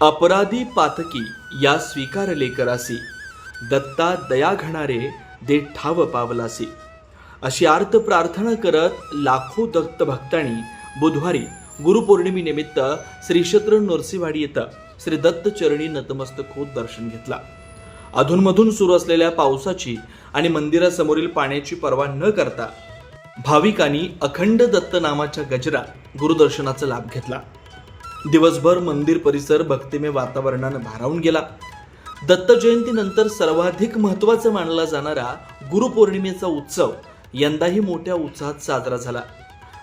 अपराधी पातकी या स्वीकारले करासी, दत्ता दया घणारे दे ठाव पावलासी, अशी आर्त प्रार्थना करत लाखो दत्त भक्तांनी बुधवारी गुरुपौर्णिमेनिमित्त श्री क्षेत्र नरसीवाडी येथे श्री दत्त चरणी नतमस्तक होत दर्शन घेतला। अधूनमधून सुरू असलेल्या पावसाची आणि मंदिरासमोरील पाण्याची पर्वा न करता भाविकांनी अखंड दत्त नामाच्या गजरात गुरुदर्शनाचा लाभ घेतला। दिवसभर मंदिर परिसर भक्तिमय वातावरणाने भारावून गेला। दत्त जयंतीनंतर सर्वाधिक महत्त्वाचा मानला जाणारा गुरुपौर्णिमेचा उत्सव यंदाही मोठ्या उत्साहात साजरा झाला।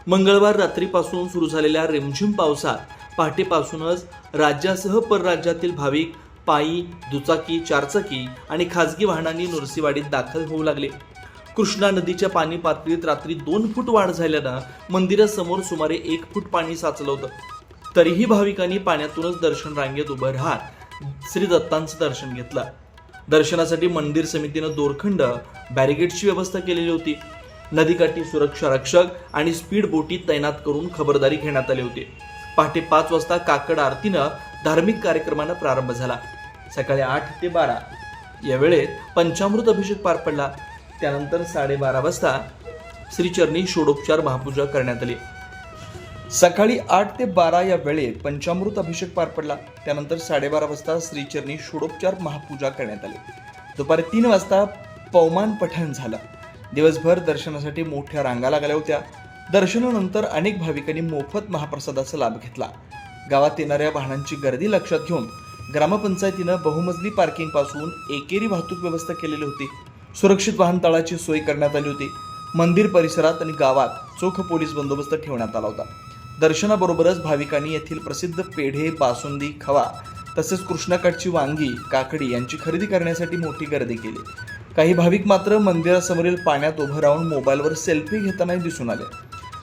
मंगळवार रात्रीपासून सुरू झालेल्या रिमझिम पावसात पहाटेपासूनच राज्यासह परराज्यातील भाविक पायी, दुचाकी, चारचाकी आणि खासगी वाहनांनी नरसीवाडीत दाखल होऊ लागले। कृष्णा नदीच्या पाणी पातळीत रात्री 2 फूट वाढ झाल्यानं मंदिरासमोर सुमारे 1 फूट पाणी साचलं होतं। तरीही भाविकांनी पाण्यातूनच दर्शन रांगेत उभं राहत श्री दत्तांचं दर्शन घेतलं। दर्शनासाठी मंदिर समितीनं दोरखंड बॅरिगेडची व्यवस्था केलेली होती। नदीकाठी सुरक्षा रक्षक आणि स्पीड बोटी तैनात करून खबरदारी घेण्यात आली होती। पहाटे 5 वाजता काकड आरतीनं धार्मिक कार्यक्रमांना प्रारंभ झाला। सकाळी 8 ते 12 या वेळेत पंचामृत अभिषेक पार पडला। त्यानंतर 12:30 वाजता श्रीचरणी षोडोपचार महापूजा करण्यात आली। सकाळी 8 ते 12 या वेळेत पंचामृत अभिषेक पार पडला। त्यानंतर 12:30 वाजता श्रीचरणी षोडोपचार महापूजा करण्यात आली। दुपारी 3 वाजता पवमान पठण झालं। दिवसभर दर्शनासाठी मोठ्या रांगा लागल्या होत्या। दर्शनानंतर अनेक भाविकांनी मोफत महाप्रसादाचा लाभ घेतला। गावात येणाऱ्या वाहनांची गर्दी लक्षात घेऊन ग्रामपंचायतीनं बहुमजली पार्किंग पासून एकेरी वाहतूक व्यवस्था केलेली होती। सुरक्षित वाहन तळाची सोय करण्यात आली होती। मंदिर परिसरात आणि गावात चोख पोलीस बंदोबस्त ठेवण्यात आला होता। दर्शनाबरोबरच भाविकांनी येथील प्रसिद्ध पेढे, बासुंदी, खवा तसेच कृष्णाकाठची वांगी, काकडी यांची खरेदी करण्यासाठी मोठी गर्दी केली। काही भाविक मात्र मंदिरासमोरील पाण्यात उभं राहून मोबाईलवर सेल्फी घेताना दिसून आले।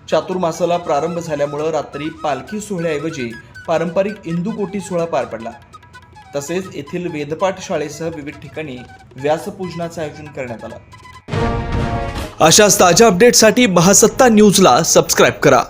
चातुर्मासाला प्रारंभ झाल्यामुळे रात्री पालखी सोहळ्याऐवजी पारंपरिक इंदुकोटी सोहळा पार पडला। तसेच येथील वेदपाठ शाळेसह विविध ठिकाणी व्यासपूजनाचं आयोजन करण्यात आलं। अशाच ताज्या अपडेटसाठी महासत्ता न्यूजला सबस्क्राईब करा।